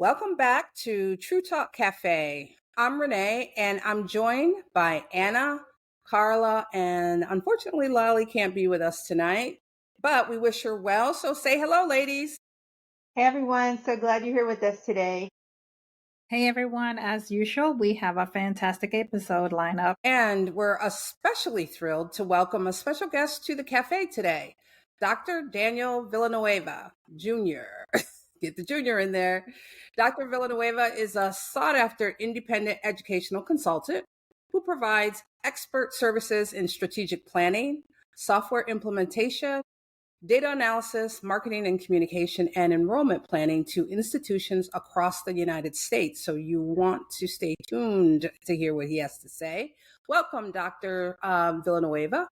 Welcome back to True Talk Cafe. I'm Renee, and I'm joined by Anna, Carla, and unfortunately, Lolly can't be with us tonight, but we wish her well. So say hello, ladies. Hey everyone, so glad you're here with us today. Hey everyone, as usual, we have a fantastic episode lineup. And we're especially thrilled to welcome a special guest to the cafe today, Dr. Daniel Villanueva Jr. Get the junior in there. Dr. Villanueva is a sought after independent educational consultant who provides expert services in strategic planning, software implementation, data analysis, marketing and communication, and enrollment planning to institutions across the United States. So you want to stay tuned to hear what he has to say. Welcome, Dr. Villanueva.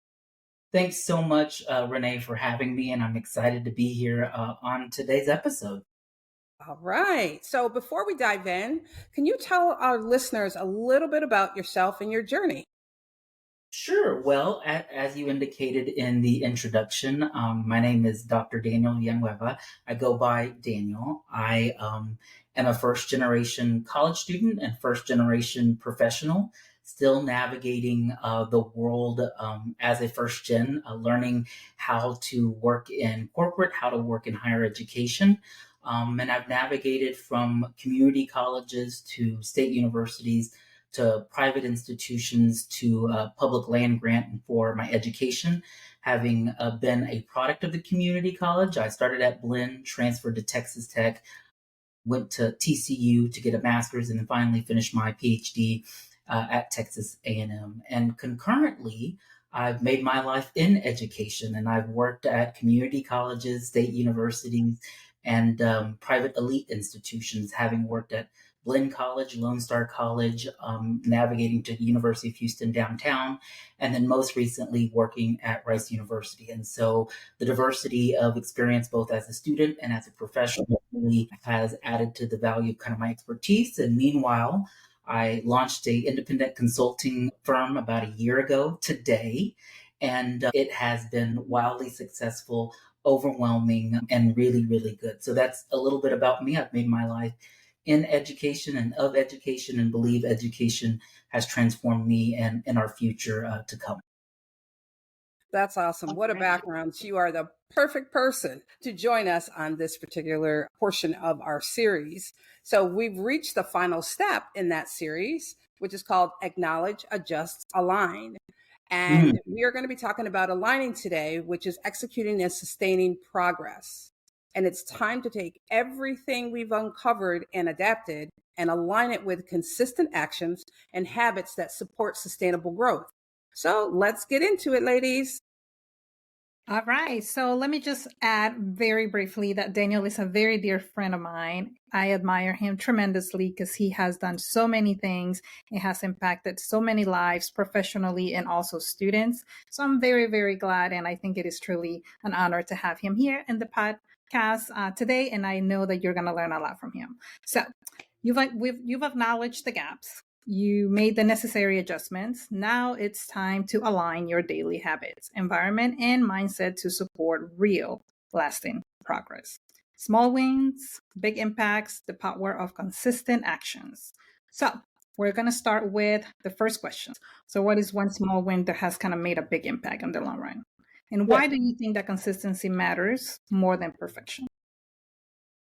Thanks so much, Renee, for having me, and I'm excited to be here on today's episode. All right. So before we dive in, can you tell our listeners a little bit about yourself and your journey? Sure. Well, as you indicated in the introduction, my name is Dr. Daniel Villanueva. I go by Daniel. I am a first generation college student and first generation professional, still navigating the world as a first gen, learning how to work in corporate, how to work in higher education. And I've navigated from community colleges to state universities to private institutions to public land grant for my education. Having been a product of the community college, I started at Blinn, transferred to Texas Tech, went to TCU to get a master's, and then finally finished my PhD at Texas A&M. And concurrently, I've made my life in education, and I've worked at community colleges, state universities, and private elite institutions, having worked at Blinn College, Lone Star College, navigating to the University of Houston downtown, and then most recently working at Rice University. And so the diversity of experience, both as a student and as a professional, really has added to the value of kind of my expertise. And meanwhile, I launched a independent consulting firm about a year ago today, and it has been wildly successful, overwhelming, and really, really good. So that's a little bit about me. I've made my life in education and of education, and believe education has transformed me and in our future to come. That's awesome. What a background. You are the perfect person to join us on this particular portion of our series. So we've reached the final step in that series, which is called Acknowledge, Adjust, Align. And we are going to be talking about aligning today, which is executing and sustaining progress. And it's time to take everything we've uncovered and adapted and align it with consistent actions and habits that support sustainable growth. So let's get into it, ladies. All right. So let me just add very briefly that Daniel is a very dear friend of mine. I admire him tremendously because he has done so many things. It has impacted so many lives professionally and also students. So I'm very, very glad. And I think it is truly an honor to have him here in the podcast today. And I know that you're going to learn a lot from him. So you've acknowledged the gaps. You made the necessary adjustments. Now it's time to align your daily habits, environment, and mindset to support real, lasting progress. Small wins, big impacts, the power of consistent actions. So we're going to start with the first question. So what is one small win that has kind of made a big impact in the long run? And why do you think that consistency matters more than perfection?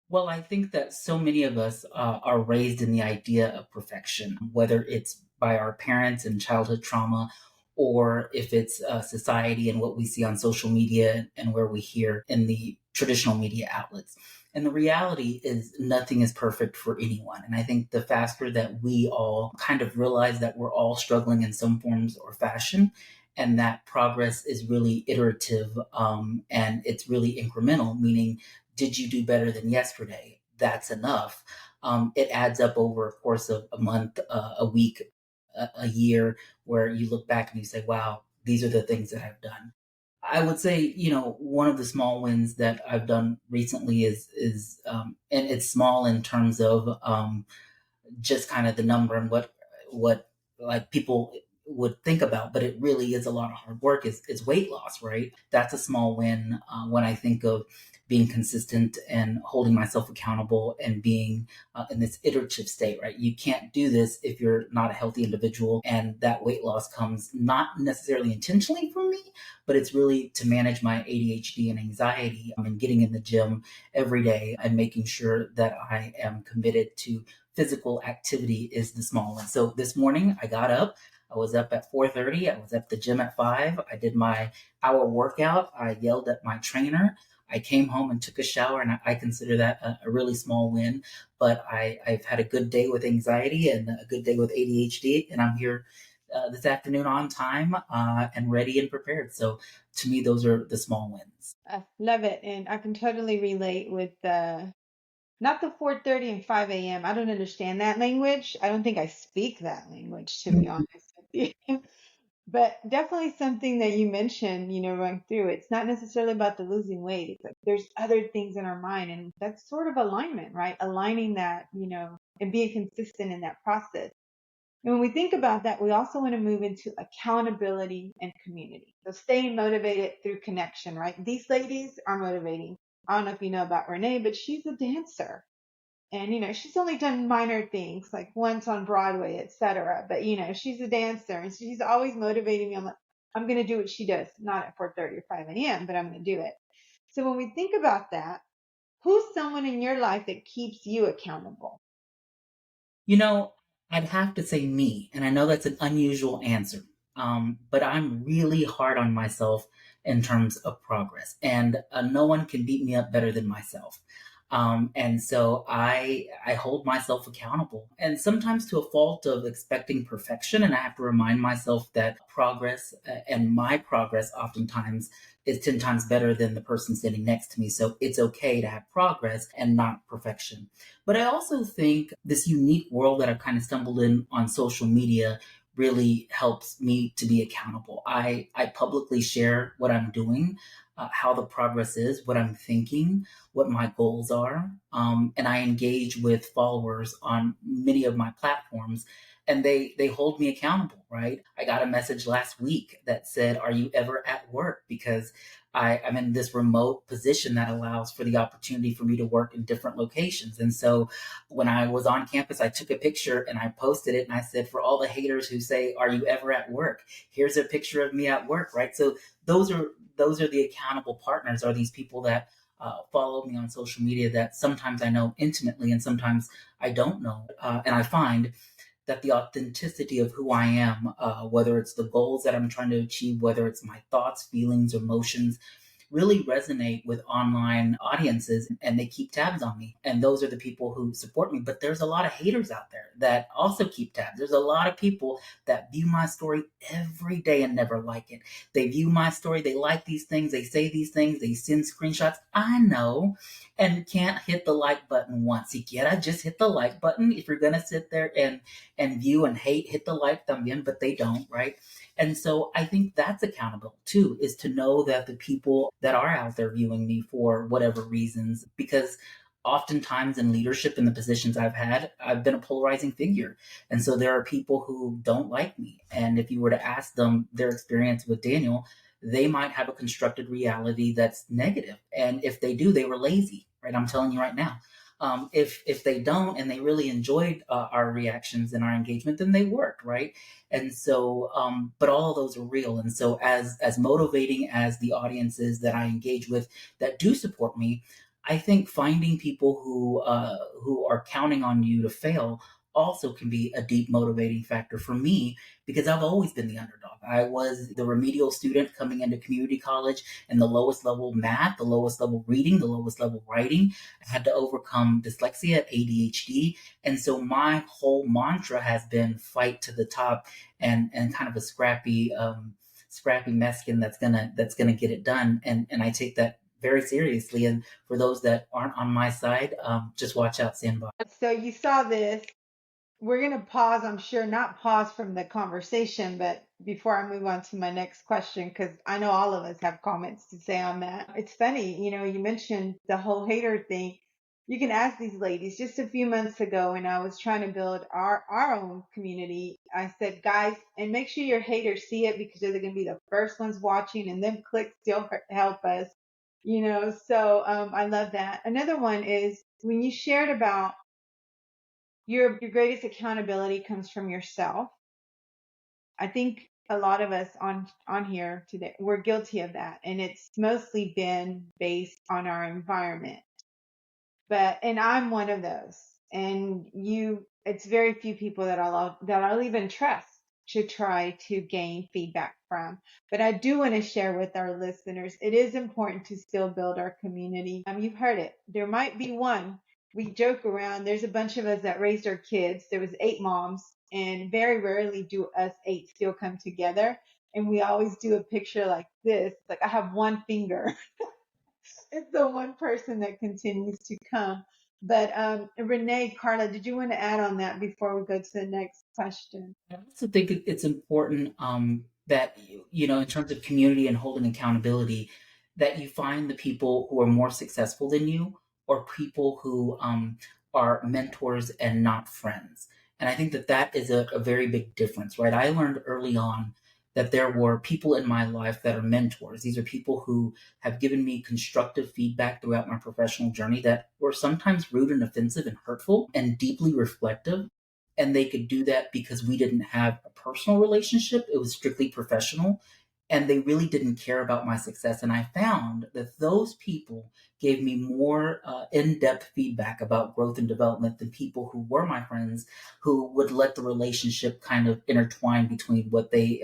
Well, I think that so many of us are raised in the idea of perfection, whether it's by our parents and childhood trauma, or if it's society and what we see on social media and where we hear in the traditional media outlets. And the reality is nothing is perfect for anyone. And I think the faster that we all kind of realize that we're all struggling in some forms or fashion, and that progress is really iterative and it's really incremental, meaning did you do better than yesterday? That's enough. It adds up over a course of a month, a week, a year, where you look back and you say, wow, these are the things that I've done. I would say, one of the small wins that I've done recently is and it's small in terms of just kind of the number and what like people would think about, but it really is a lot of hard work, is weight loss, right? That's a small win when I think of being consistent and holding myself accountable and being in this iterative state, right? You can't do this if you're not a healthy individual. And that weight loss comes not necessarily intentionally for me, but it's really to manage my ADHD and anxiety and getting in the gym every day and making sure that I am committed to physical activity is the small one. So this morning I got up. I was up at 4:30. I was at the gym at 5. I did my hour workout. I yelled at my trainer. I came home and took a shower, and I consider that a really small win. But I've had a good day with anxiety and a good day with ADHD, and I'm here this afternoon on time and ready and prepared. So to me, those are the small wins. I love it. And I can totally relate with not the 4:30 and 5 a.m. I don't understand that language. I don't think I speak that language, to be honest with you. But definitely something that you mentioned, going through. It's not necessarily about the losing weight. It's like there's other things in our mind, and that's sort of alignment, right? Aligning that, and being consistent in that process. And when we think about that, we also want to move into accountability and community. So staying motivated through connection, right? These ladies are motivating. I don't know if you know about Renee, but she's a dancer. And, she's only done minor things like once on Broadway, etc. But, she's a dancer and she's always motivating me. I'm like, I'm going to do what she does, not at 4:30 or 5 a.m., but I'm going to do it. So when we think about that, who's someone in your life that keeps you accountable? You know, I'd have to say me, and I know that's an unusual answer, but I'm really hard on myself in terms of progress, and no one can beat me up better than myself. And so I hold myself accountable, and sometimes to a fault of expecting perfection. And I have to remind myself that progress and my progress oftentimes is 10 times better than the person sitting next to me. So it's okay to have progress and not perfection. But I also think this unique world that I've kind of stumbled in on social media really helps me to be accountable. I publicly share what I'm doing, how the progress is, what I'm thinking, what my goals are. And I engage with followers on many of my platforms, and they hold me accountable, right? I got a message last week that said, "Are you ever at work?" Because I'm in this remote position that allows for the opportunity for me to work in different locations. And so when I was on campus, I took a picture and I posted it and I said, for all the haters who say, "Are you ever at work?" Here's a picture of me at work, right? So those are the accountable partners, are these people that follow me on social media that sometimes I know intimately and sometimes I don't know. And I find that the authenticity of who I am, whether it's the goals that I'm trying to achieve, whether it's my thoughts, feelings, emotions, really resonate with online audiences, and they keep tabs on me. And those are the people who support me. But there's a lot of haters out there that also keep tabs. There's a lot of people that view my story every day and never like it. They view my story, they like these things, they say these things, they send screenshots. I know, and can't hit the like button once. You gotta just hit the like button. If you're gonna sit there and view and hate, hit the like thumb, but they don't, right? And so I think that's accountable too, is to know that the people that are out there viewing me for whatever reasons, because oftentimes in leadership in the positions I've had, I've been a polarizing figure. And so there are people who don't like me. And if you were to ask them their experience with Daniel, they might have a constructed reality that's negative. And if they do, they were lazy, right? I'm telling you right now. If they don't and they really enjoyed our reactions and our engagement, then they worked, right? And so, but all of those are real. And so, as motivating as the audiences that I engage with that do support me, I think finding people who are counting on you to fail also can be a deep motivating factor for me, because I've always been the underdog. I was the remedial student coming into community college in the lowest level math, the lowest level reading, the lowest level writing. I had to overcome dyslexia, ADHD. And so my whole mantra has been fight to the top, and kind of a scrappy Mexican that's gonna get it done. And I take that very seriously. And for those that aren't on my side, just watch out, stand by. So you saw this. We're going to pause, I'm sure, not pause from the conversation, but before I move on to my next question, because I know all of us have comments to say on that. It's funny, you mentioned the whole hater thing. you can ask these ladies. Just a few months ago, when I was trying to build our own community, I said, guys, and make sure your haters see it because they're going to be the first ones watching, and them clicks still help us, you know. So I love that. Another one is when you shared about your greatest accountability comes from yourself. I think a lot of us on here today, we're guilty of that, and it's mostly been based on our environment. And I'm one of those. And it's very few people that I'll even trust to try to gain feedback from. But I do want to share with our listeners, it is important to still build our community. You've heard it. There might be one. We joke around. There's a bunch of us that raised our kids. There was 8 moms, and very rarely do us 8 still come together. And we always do a picture like this. Like I have one finger. It's the one person that continues to come. But Renee, Carla, did you want to add on that before we go to the next question? I also think it's important that in terms of community and holding accountability, that you find the people who are more successful than you, or people who are mentors and not friends. And I think that that is a very big difference, right? I learned early on that there were people in my life that are mentors. These are people who have given me constructive feedback throughout my professional journey that were sometimes rude and offensive and hurtful and deeply reflective, and they could do that because we didn't have a personal relationship. It was strictly professional, and they really didn't care about my success. And I found that those people gave me more in-depth feedback about growth and development than people who were my friends, who would let the relationship kind of intertwine between what they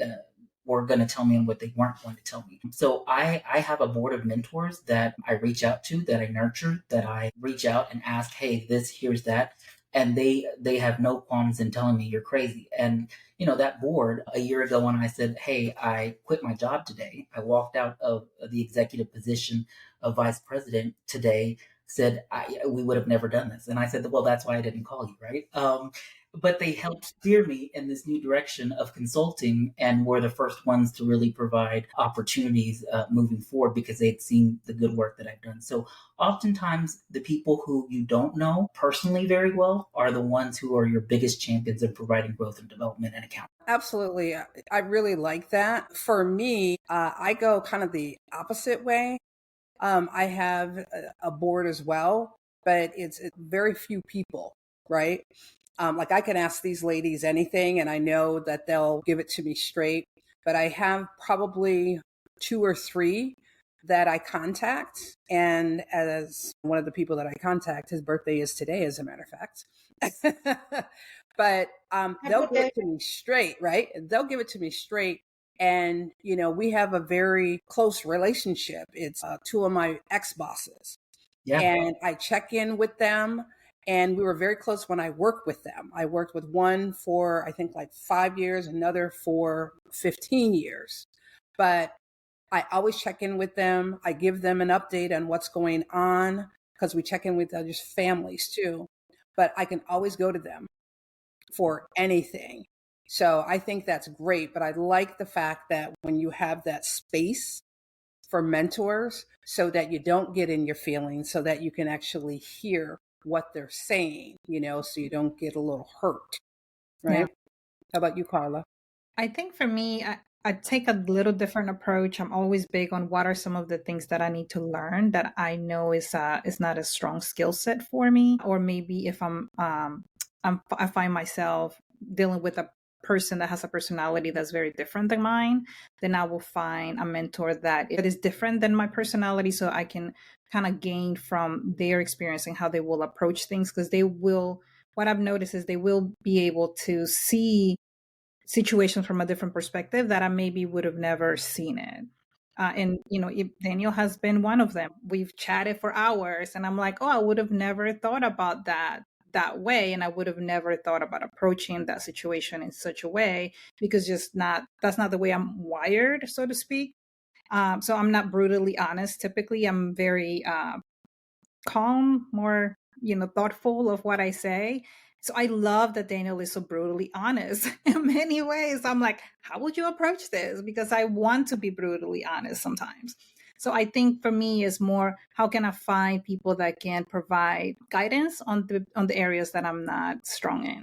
were going to tell me and what they weren't going to tell me. So I have a board of mentors that I reach out to, that I nurture, that I reach out and ask, hey, this, here's that. And they have no qualms in telling me you're crazy. And that board, a year ago when I said, hey, I quit my job today, I walked out of the executive position of vice president today, said we would have never done this. And I said, well, that's why I didn't call you, right? But they helped steer me in this new direction of consulting, and were the first ones to really provide opportunities moving forward, because they'd seen the good work that I've done. So oftentimes the people who you don't know personally very well are the ones who are your biggest champions in providing growth and development and accountability. Absolutely. I really like that. For me, I go kind of the opposite way. I have a board as well, but it's very few people, right? Like I can ask these ladies anything and I know that they'll give it to me straight, but I have probably 2 or 3 that I contact. And as one of the people that I contact, his birthday is today, as a matter of fact. But they'll give it to me straight, right? They'll give it to me straight. And, we have a very close relationship. It's 2 of my ex-bosses. Yeah. And I check in with them. And we were very close when I worked with them. I worked with one for, I think, like 5 years, another for 15 years. But I always check in with them. I give them an update on what's going on, because we check in with other families too. But I can always go to them for anything. So I think that's great. But I like the fact that when you have that space for mentors, so that you don't get in your feelings, so that you can actually hear what they're saying, so you don't get a little hurt. Right? Yeah. How about you, Carla? I think for me, I take a little different approach. I'm always big on what are some of the things that I need to learn that I know is not a strong skill set for me, or maybe if I find myself dealing with a person that has a personality that's very different than mine, then I will find a mentor that is different than my personality, so I can kind of gain from their experience and how they will approach things, because what I've noticed is they will be able to see situations from a different perspective that I maybe would have never seen it. And Daniel has been one of them. We've chatted for hours, and I'm like, oh, I would have never thought about that way, and I would have never thought about approaching that situation in such a way, because that's not the way I'm wired, so to speak. So I'm not brutally honest. Typically, I'm very calm, more thoughtful of what I say. So I love that Daniel is so brutally honest in many ways. I'm like, how would you approach this? Because I want to be brutally honest sometimes. So I think for me is more, how can I find people that can provide guidance on the areas that I'm not strong in?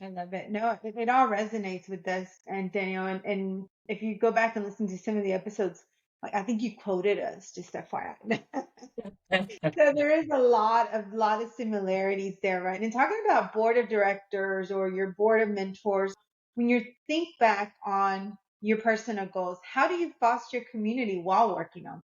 I love it. No, it all resonates with us and Daniel. And if you go back and listen to some of the episodes, like I think you quoted us, just FYI. So there is a lot of similarities there, right? And talking about board of directors or your board of mentors, when you think back on your personal goals, how do you foster community while working on?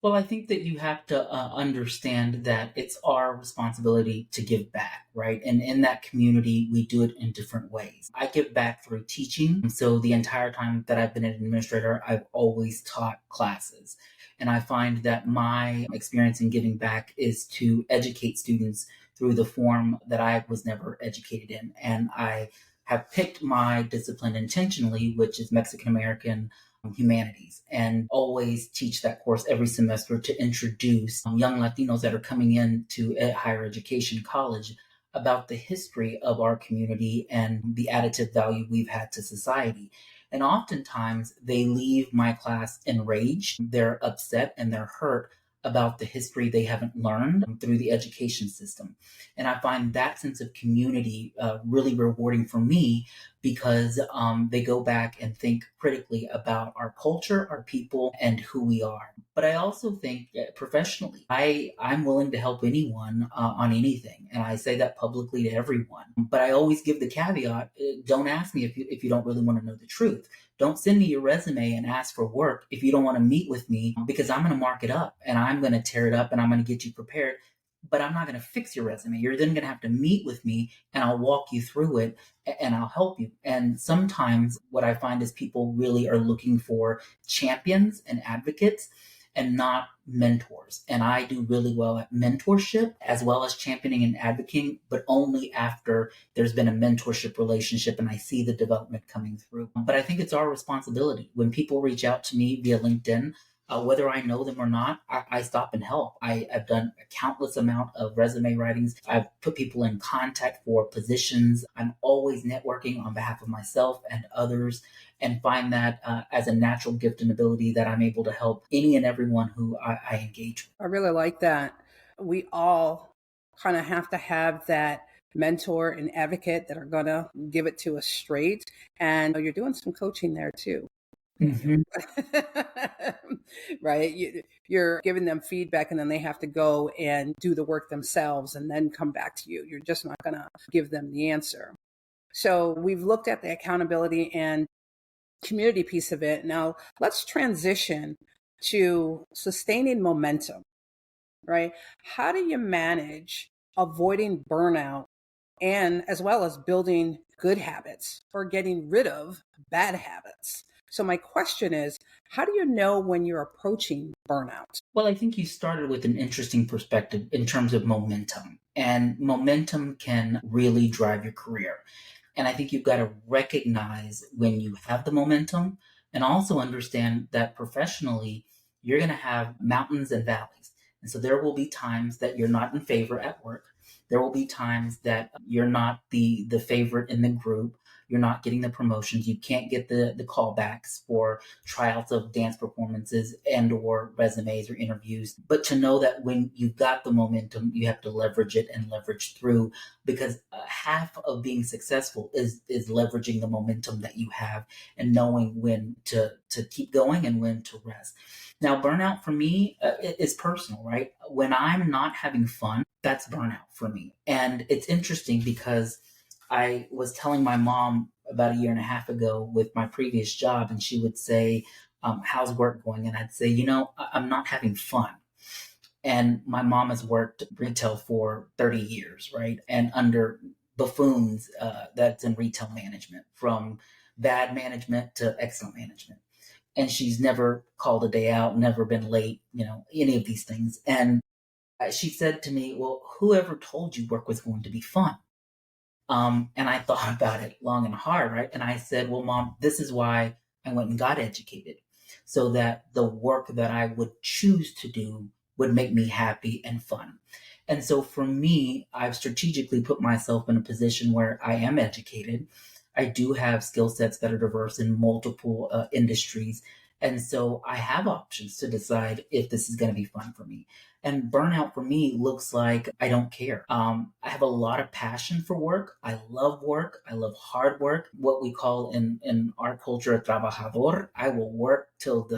Well, I think that you have to understand that it's our responsibility to give back, right? And in that community, we do it in different ways. I give back through teaching. So the entire time that I've been an administrator, I've always taught classes. And I find that my experience in giving back is to educate students through the form that I was never educated in. And I have picked my discipline intentionally, which is Mexican American humanities, and always teach that course every semester to introduce young Latinos that are coming into higher education college about the history of our community and the additive value we've had to society. And oftentimes they leave my class enraged, they're upset, and they're hurt about the history they haven't learned through the education system. And I find that sense of community really rewarding for me because they go back and think critically about our culture, our people, and who we are. But I also think professionally, I'm willing to help anyone on anything. And I say that publicly to everyone. But I always give the caveat, don't ask me if you don't really want to know the truth. Don't send me your resume and ask for work if you don't want to meet with me, because I'm going to mark it up and I'm going to tear it up and I'm going to get you prepared. But I'm not going to fix your resume. You're then going to have to meet with me and I'll walk you through it and I'll help you. And sometimes what I find is people really are looking for champions and advocates and not mentors. And I do really well at mentorship as well as championing and advocating, but only after there's been a mentorship relationship and I see the development coming through. But I think it's our responsibility. When people reach out to me via LinkedIn, whether I know them or not, I stop and help. I've done a countless amount of resume writings. I've put people in contact for positions. I'm always networking on behalf of myself and others, and find that as a natural gift and ability that I'm able to help any and everyone who I engage with. I really like that. We all kind of have to have that mentor and advocate that are going to give it to us straight. And you're doing some coaching there too. Mm-hmm. Right? You're giving them feedback and then they have to go and do the work themselves and then come back to you. You're just not going to give them the answer. So we've looked at the accountability and community piece of it. Now let's transition to sustaining momentum, right? How do you manage avoiding burnout and as well as building good habits or getting rid of bad habits? So my question is, how do you know when you're approaching burnout? Well, I think you started with an interesting perspective in terms of momentum. And momentum can really drive your career. And I think you've got to recognize when you have the momentum and also understand that professionally, you're going to have mountains and valleys. And so there will be times that you're not in favor at work. There will be times that you're not the favorite in the group. You're not getting the promotions. You can't get the callbacks for tryouts of dance performances and or resumes or interviews. But to know that when you've got the momentum, you have to leverage it and leverage through, because half of being successful is leveraging the momentum that you have and knowing when to keep going and when to rest. Now, burnout for me is personal, right? When I'm not having fun, that's burnout for me. And it's interesting because I was telling my mom about a year and a half ago with my previous job, and she would say, how's work going? And I'd say, I'm not having fun. And my mom has worked retail for 30 years, right? And under buffoons that's in retail management, from bad management to excellent management. And she's never called a day out, never been late, any of these things. And she said to me, well, whoever told you work was going to be fun? And I thought about it long and hard, right? And I said, well, Mom, this is why I went and got educated, so that the work that I would choose to do would make me happy and fun. And so for me, I've strategically put myself in a position where I am educated. I do have skill sets that are diverse in multiple industries. And so I have options to decide if this is going to be fun for me. And burnout for me looks like I don't care. I have a lot of passion for work. I love work. I love hard work. What we call in our culture, a trabajador. I will work till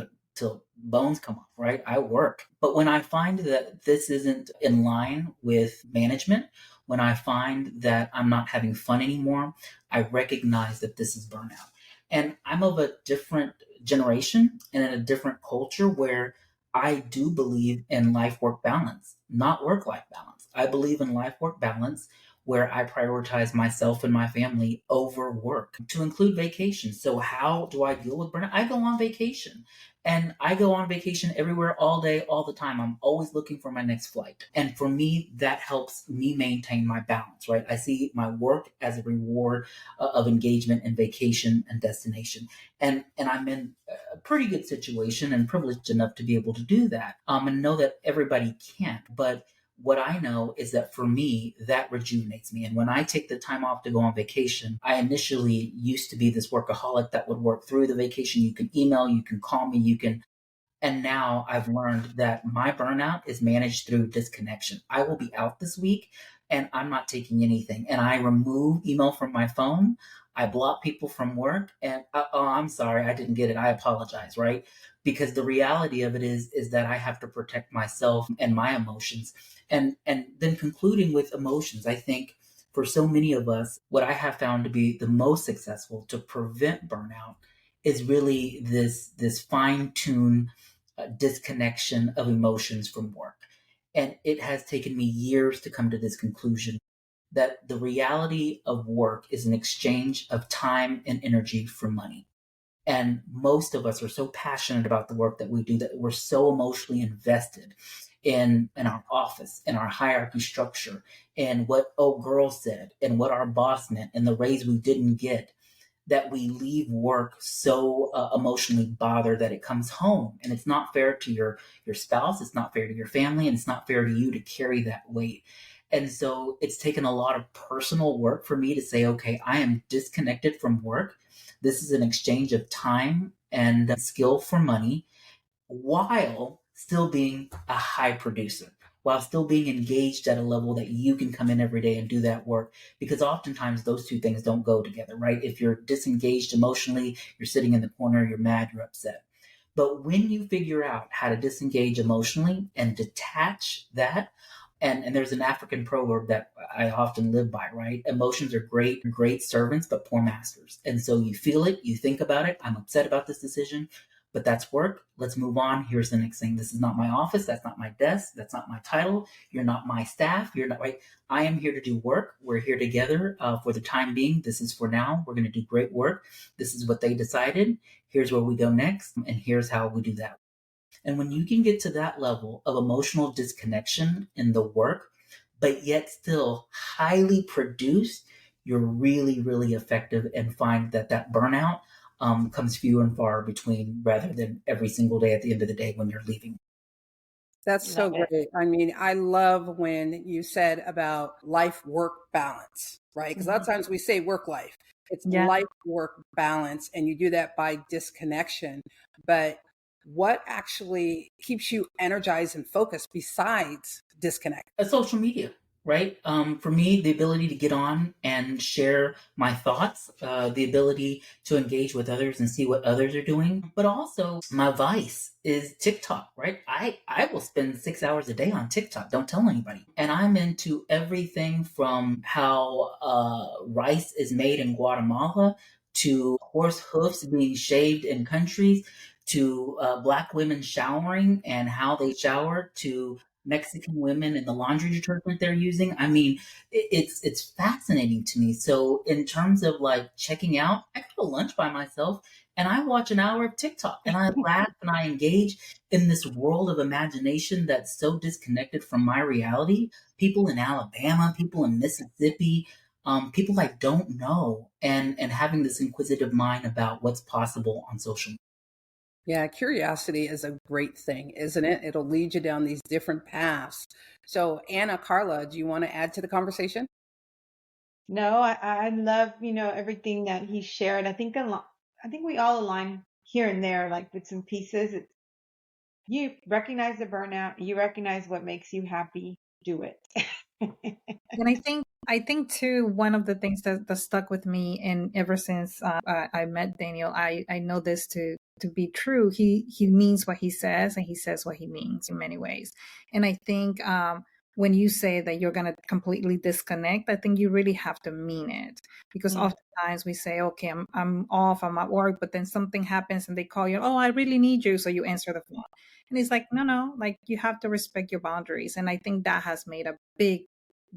bones come off, right? I work. But when I find that this isn't in line with management, when I find that I'm not having fun anymore, I recognize that this is burnout. And I'm of a different generation and in a different culture where I do believe in life work balance, not work life balance. I believe in life work balance where I prioritize myself and my family over work to include vacation. So, how do I deal with burnout? I go on vacation. And I go on vacation everywhere all day, all the time. I'm always looking for my next flight. And for me, that helps me maintain my balance, right? I see my work as a reward of engagement and vacation and destination. And I'm in a pretty good situation and privileged enough to be able to do that. And know that everybody can't. But what I know is that for me, that rejuvenates me. And when I take the time off to go on vacation, I initially used to be this workaholic that would work through the vacation. You can email, you can call me, you can. And now I've learned that my burnout is managed through disconnection. I will be out this week and I'm not taking anything. And I remove email from my phone. I block people from work and oh, I'm sorry, I didn't get it. I apologize, right? Because the reality of it is that I have to protect myself and my emotions. And then concluding with emotions, I think for so many of us, what I have found to be the most successful to prevent burnout is really this fine-tuned disconnection of emotions from work. And it has taken me years to come to this conclusion that the reality of work is an exchange of time and energy for money. And most of us are so passionate about the work that we do that we're so emotionally invested in our office, in our hierarchy structure, in what old girl said, and what our boss meant, and the raise we didn't get, that we leave work so emotionally bothered that it comes home, and it's not fair to your spouse, it's not fair to your family, and it's not fair to you to carry that weight. And so it's taken a lot of personal work for me to say, okay, I am disconnected from work. This is an exchange of time and skill for money while still being a high producer, while still being engaged at a level that you can come in every day and do that work. Because oftentimes those two things don't go together, right? If you're disengaged emotionally, you're sitting in the corner, you're mad, you're upset. But when you figure out how to disengage emotionally and detach that, and there's an African proverb that I often live by, right? Emotions are great servants, but poor masters. And so you feel it, you think about it. I'm upset about this decision, but that's work. Let's move on. Here's the next thing. This is not my office. That's not my desk. That's not my title. You're not my staff. You're not right. I am here to do work. We're here together for the time being. This is for now. We're going to do great work. This is what they decided. Here's where we go next. And here's how we do that. And when you can get to that level of emotional disconnection in the work, but yet still highly produced, you're really, really effective and find that that burnout comes few and far between rather than every single day at the end of the day when you're leaving. That's so Love it. great. I mean, I love when you said about life work balance, right? Because a lot of times we say work life, it's Yeah. life work balance, and you do that by disconnection. But what actually keeps you energized and focused besides disconnect? Social media, right? For me, the ability to get on and share my thoughts, the ability to engage with others and see what others are doing, but also my vice is TikTok, right? I will spend 6 hours a day on TikTok. Don't tell anybody. And I'm into everything from how rice is made in Guatemala to horse hoofs being shaved in countries to black women showering and how they shower to Mexican women and the laundry detergent they're using. I mean, it's fascinating to me. So in terms of like checking out, I go to lunch by myself and I watch an hour of TikTok and I laugh and I engage in this world of imagination that's so disconnected from my reality. People in Alabama, people in Mississippi, people I don't know, and having this inquisitive mind about what's possible on social media. Yeah, curiosity is a great thing, isn't it? It'll lead you down these different paths. So, Anna, Carla, do you want to add to the conversation? No, I love, everything that he shared. I think we all align here and there, like bits and pieces. It's, you recognize the burnout, you recognize what makes you happy, do it. And I think too, one of the things that stuck with me, and ever since I met Daniel, I know this to be true. He means what he says, and he says what he means in many ways. And I think when you say that you're going to completely disconnect, I think you really have to mean it, because Yeah. oftentimes we say, okay, I'm off, I'm at work, but then something happens and they call you, oh, I really need you, so you answer the phone. And it's like, no, like you have to respect your boundaries. And I think that has made a big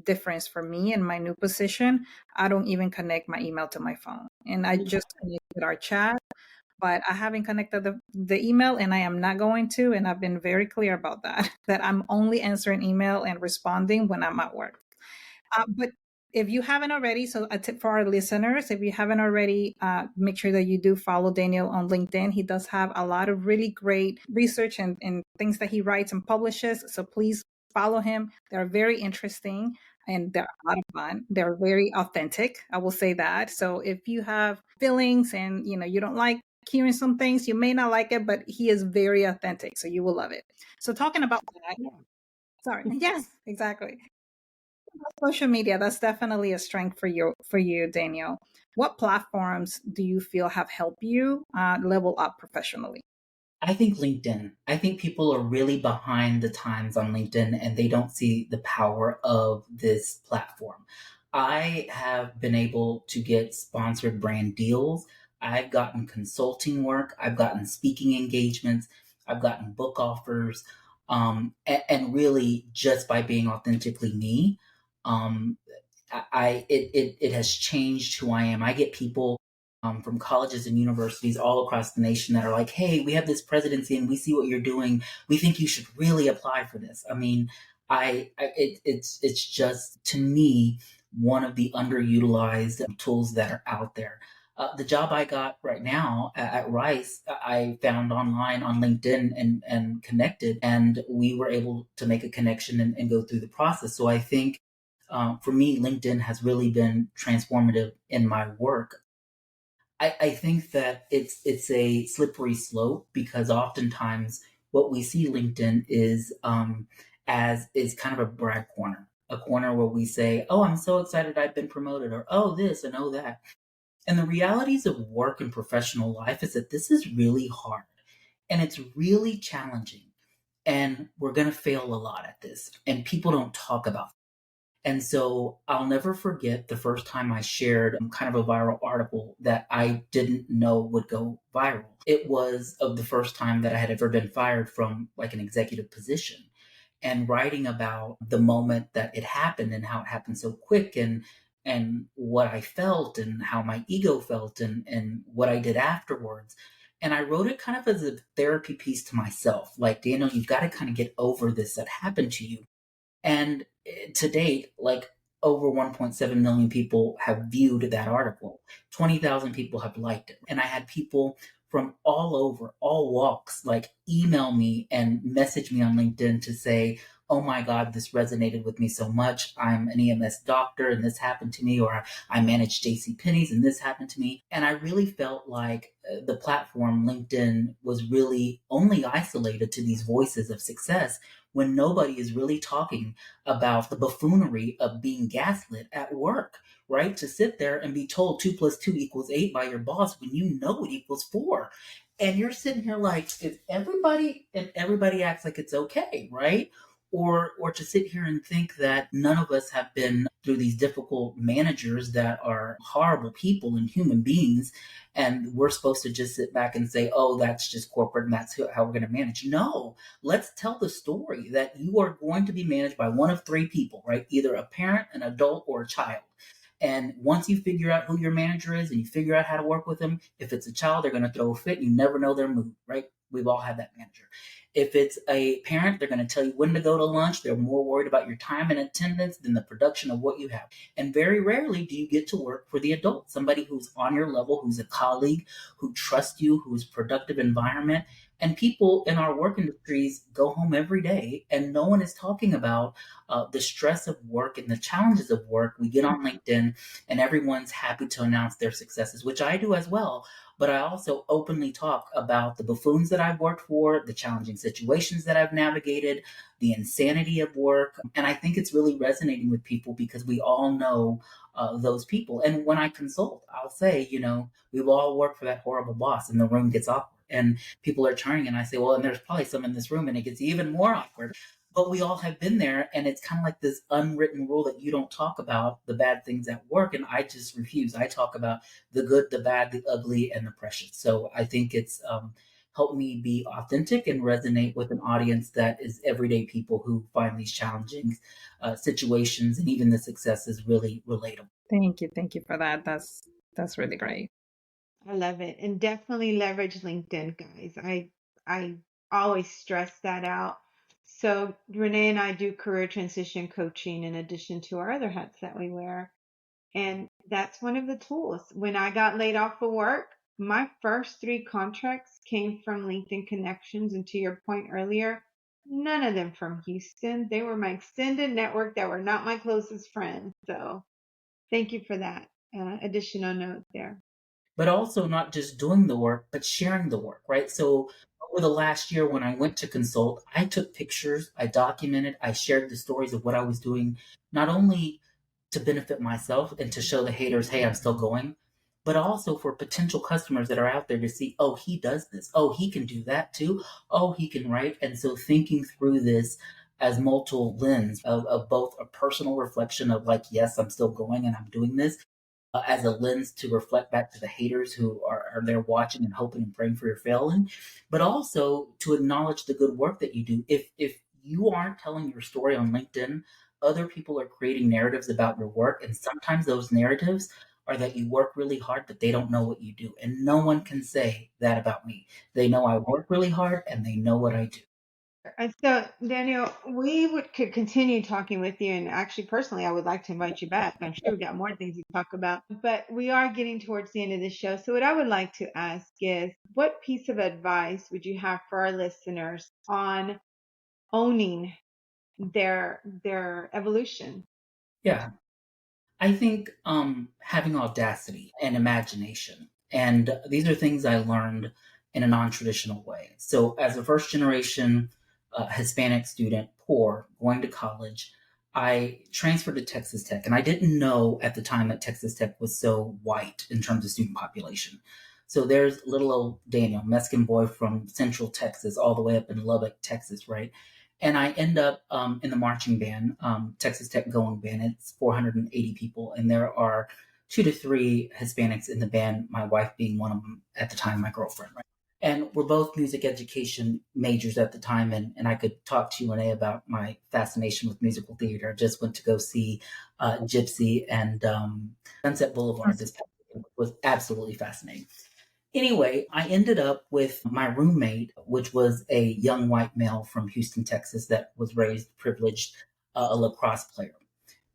difference for me in my new position. I don't even connect my email to my phone. And I Yeah. just connected our chat, but I haven't connected the email, and I am not going to. And I've been very clear about that, that I'm only answering email and responding when I'm at work. But if you haven't already, so a tip for our listeners, if you haven't already, make sure that you do follow Daniel on LinkedIn. He does have a lot of really great research and things that he writes and publishes. So please follow him. They're very interesting and they're a lot of fun. They're very authentic. I will say that. So if you have feelings and you don't like hearing some things, you may not like it, but he is very authentic. So you will love it. So talking about that, Yeah. sorry. Yes, exactly. Social media, that's definitely a strength for you, Daniel. What platforms do you feel have helped you level up professionally? I think LinkedIn. I think people are really behind the times on LinkedIn and they don't see the power of this platform. I have been able to get sponsored brand deals. I've gotten consulting work. I've gotten speaking engagements. I've gotten book offers. And really, just by being authentically me, um, it has changed who I am. I get people from colleges and universities all across the nation that are like, "Hey, we have this presidency, and we see what you're doing. We think you should really apply for this." I mean, it's just to me one of the underutilized tools that are out there. The job I got right now at Rice, I found online on LinkedIn and connected, and we were able to make a connection and go through the process. So I think for me, LinkedIn has really been transformative in my work. I think that it's a slippery slope because oftentimes what we see LinkedIn is as is kind of a brag corner, a corner where we say, "Oh, I'm so excited I've been promoted," or "Oh, this and oh that." And the realities of work and professional life is that this is really hard and it's really challenging, and we're going to fail a lot at this, and people don't talk about. And so I'll never forget the first time I shared kind of a viral article that I didn't know would go viral. It was of the first time that I had ever been fired from like an executive position, and writing about the moment that it happened and how it happened so quick, and what I felt and how my ego felt, and what I did afterwards. And I wrote it kind of as a therapy piece to myself. Like, Daniel, you've got to kind of get over this that happened to you. And to date, like over 1.7 million people have viewed that article. 20,000 people have liked it. And I had people from all over, all walks, like email me and message me on LinkedIn to say, "Oh my God, this resonated with me so much. I'm an EMS doctor and this happened to me," or "I manage JC Penney's and this happened to me." And I really felt like the platform, LinkedIn, was really only isolated to these voices of success when nobody is really talking about the buffoonery of being gaslit at work, right? To sit there and be told 2 + 2 = 8 by your boss when you know it equals 4. And you're sitting here like, if everybody acts like it's okay, right? Or to sit here and think that none of us have been through these difficult managers that are horrible people and human beings, and we're supposed to just sit back and say, "Oh, that's just corporate and that's how we're going to manage." No, let's tell the story that you are going to be managed by one of three people, right? Either a parent, an adult, or a child. And once you figure out who your manager is and you figure out how to work with them, if it's a child, they're going to throw a fit. You never know their mood, right? We've all had that manager. If it's a parent, they're going to tell you when to go to lunch. They're more worried about your time and attendance than the production of what you have. And very rarely do you get to work for the adult, somebody who's on your level, who's a colleague, who trusts you, who's productive environment. And people in our work industries go home every day and no one is talking about the stress of work and the challenges of work. We get on LinkedIn and everyone's happy to announce their successes, which I do as well. but I also openly talk about the buffoons that I've worked for, the challenging situations that I've navigated, the insanity of work. And I think it's really resonating with people because we all know those people. And when I consult, I'll say, we've all worked for that horrible boss and the room gets awkward. And people are turning and I say, well, and there's probably some in this room and it gets even more awkward. But we all have been there. And it's kind of like this unwritten rule that you don't talk about the bad things at work. And I just refuse. I talk about the good, the bad, the ugly, and the precious. So I think it's helped me be authentic and resonate with an audience that is everyday people who find these challenging situations and even the successes really relatable. Thank you for that. That's really great. I love it. And definitely leverage LinkedIn, guys. I always stress that out. So Renee and I do career transition coaching in addition to our other hats that we wear. And that's one of the tools. When I got laid off of work, my first 3 contracts came from LinkedIn connections. And to your point earlier, none of them from Houston. They were my extended network that were not my closest friends. So thank you for that additional note there. But also not just doing the work, but sharing the work, right? So over the last year, when I went to consult, I took pictures, I documented, I shared the stories of what I was doing, not only to benefit myself and to show the haters, hey, I'm still going, but also for potential customers that are out there to see, oh, he does this. Oh, he can do that too. Oh, he can write. And so thinking through this as multiple lens of both a personal reflection of like, yes, I'm still going and I'm doing this, as a lens to reflect back to the haters who are there watching and hoping and praying for your failing, but also to acknowledge the good work that you do. If you aren't telling your story on LinkedIn, other people are creating narratives about your work, and sometimes those narratives are that you work really hard, but they don't know what you do. And no one can say that about me. They know I work really hard and they know what I do. And so, Daniel, could continue talking with you, and actually, personally, I would like to invite you back. I'm sure we've got more things to talk about, but we are getting towards the end of the show. So, what I would like to ask is, what piece of advice would you have for our listeners on owning their evolution? Yeah. I think having audacity and imagination. And these are things I learned in a non traditional way. So, as a first generation Hispanic student, poor, going to college, I transferred to Texas Tech. And I didn't know at the time that Texas Tech was so white in terms of student population. So, there's little old Daniel, Mexican boy from Central Texas, all the way up in Lubbock, Texas, right? And I end up in the marching band, Texas Tech Going Band. It's 480 people, and there are 2 to 3 Hispanics in the band, my wife being one of them at the time, my girlfriend, right? And we're both music education majors at the time, and I could talk to you, Renee, about my fascination with musical theater. I just went to go see Gypsy and Sunset Boulevard this past weekend, which was absolutely fascinating. Anyway, I ended up with my roommate, which was a young white male from Houston, Texas, that was raised privileged, a lacrosse player.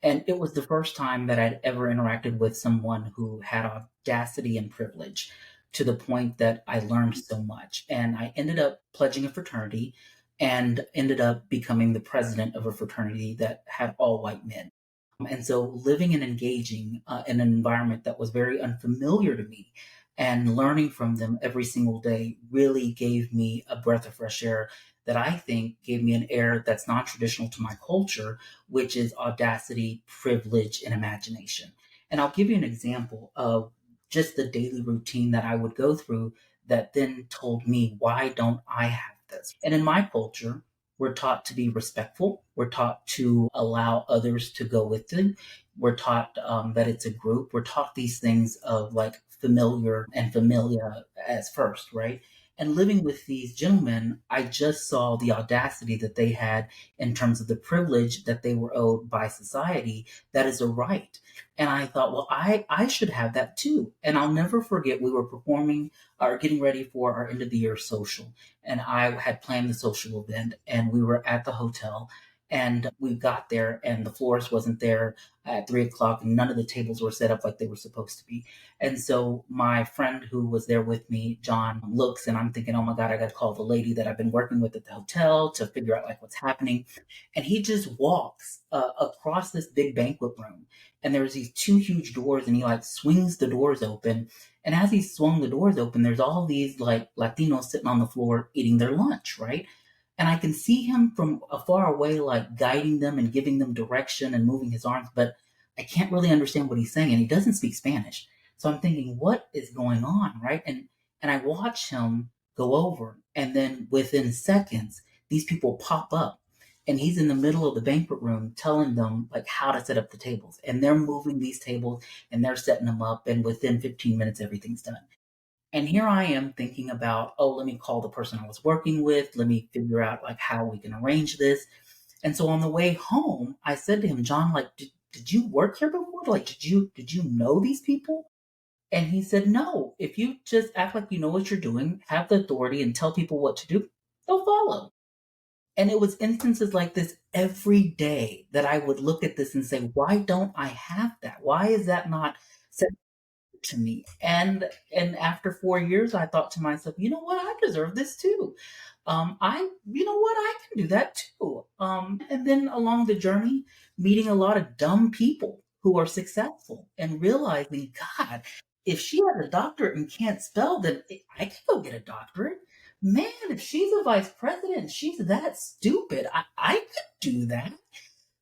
And it was the first time that I'd ever interacted with someone who had audacity and privilege to the point that I learned so much. And I ended up pledging a fraternity and ended up becoming the president of a fraternity that had all white men. And so living and engaging in an environment that was very unfamiliar to me and learning from them every single day really gave me a breath of fresh air that I think gave me an air that's non traditional to my culture, which is audacity, privilege, and imagination. And I'll give you an example of just the daily routine that I would go through that then told me, why don't I have this? And in my culture, we're taught to be respectful. We're taught to allow others to go with them. We're taught that it's a group. We're taught these things of like familiar and familia as first, right? And living with these gentlemen, I just saw the audacity that they had in terms of the privilege that they were owed by society that is a right. And I thought, well, I should have that too. And I'll never forget, we were performing or getting ready for our end of the year social. And I had planned the social event and we were at the hotel And we got there and the florist wasn't there at 3 o'clock and none of the tables were set up like they were supposed to be. And so my friend who was there with me, John, looks and I'm thinking, oh my God, I got to call the lady that I've been working with at the hotel to figure out like what's happening. And he just walks across this big banquet room and there's these two huge doors and he like swings the doors open. And as he swung the doors open, there's all these like Latinos sitting on the floor eating their lunch, right? And I can see him from afar away, like guiding them and giving them direction and moving his arms, but I can't really understand what he's saying. And he doesn't speak Spanish. So I'm thinking, what is going on? Right. And I watch him go over. And then within seconds, these people pop up. And he's in the middle of the banquet room telling them like how to set up the tables. And they're moving these tables and they're setting them up. And within 15 minutes, everything's done. And here I am thinking about, oh, let me call the person I was working with. Let me figure out like how we can arrange this. And so on the way home, I said to him, John, like, did you work here before? Like, did you know these people? And he said, no, if you just act like you know what you're doing, have the authority and tell people what to do, they'll follow. And it was instances like this every day that I would look at this and say, why don't I have that? Why is that not set to me? And after 4 years, I thought to myself, you know what? I deserve this too. You know what? I can do that too. And then along the journey, meeting a lot of dumb people who are successful and realizing, God, if she has a doctorate and can't spell, then I can go get a doctorate. Man, if she's a vice president, she's that stupid. I could do that.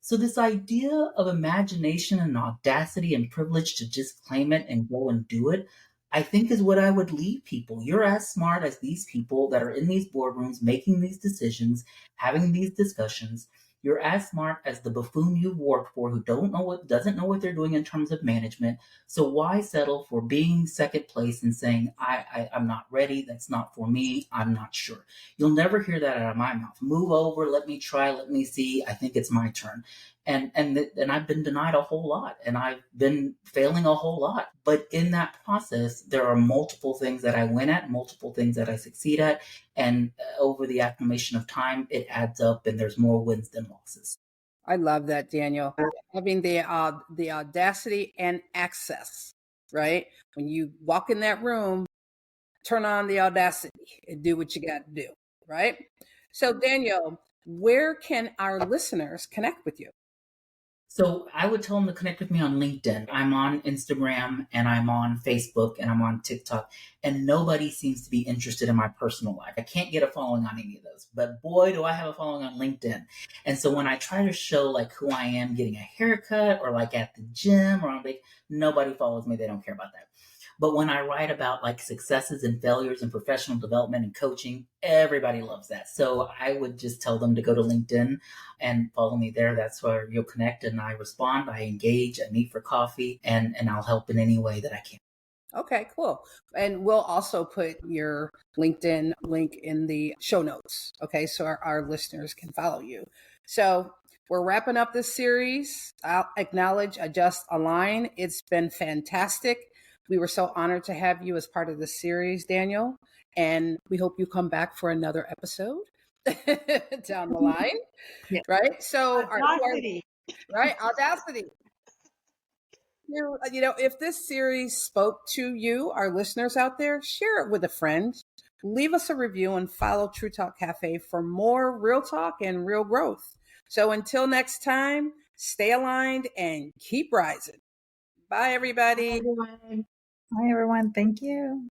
So this idea of imagination and audacity and privilege to just claim it and go and do it, I think is what I would leave people. You're as smart as these people that are in these boardrooms making these decisions, having these discussions. You're as smart as the buffoon you've worked for who doesn't know what they're doing in terms of management. So why settle for being second place and saying, I'm not ready, that's not for me, I'm not sure. You'll never hear that out of my mouth. Move over, let me try, let me see, I think it's my turn. And I've been denied a whole lot and I've been failing a whole lot. But in that process, there are multiple things that I win at, multiple things that I succeed at. And over the acclimation of time, it adds up and there's more wins than losses. I love that, Daniel. Having the audacity and access, right? When you walk in that room, turn on the audacity and do what you got to do, right? So, Daniel, where can our listeners connect with you? So I would tell them to connect with me on LinkedIn. I'm on Instagram and I'm on Facebook and I'm on TikTok. And nobody seems to be interested in my personal life. I can't get a following on any of those. But boy, do I have a following on LinkedIn. And so when I try to show like who I am getting a haircut or like at the gym or on vacation, nobody follows me. They don't care about that. But when I write about like successes and failures and professional development and coaching, everybody loves that. So I would just tell them to go to LinkedIn and follow me there. That's where you'll connect and I respond, I engage, I meet for coffee, and I'll help in any way that I can. Okay, cool. And we'll also put your LinkedIn link in the show notes. Okay, so our listeners can follow you. So we're wrapping up this series. I'll acknowledge, adjust, align. It's been fantastic. We were so honored to have you as part of the series, Daniel. And we hope you come back for another episode down the line. Yeah. Right? So, Audacity. right? Audacity. If this series spoke to you, our listeners out there, share it with a friend. Leave us a review and follow True Talk Cafe for more real talk and real growth. So until next time, stay aligned and keep rising. Bye, everybody. Everyone. Hi, everyone. Thank you.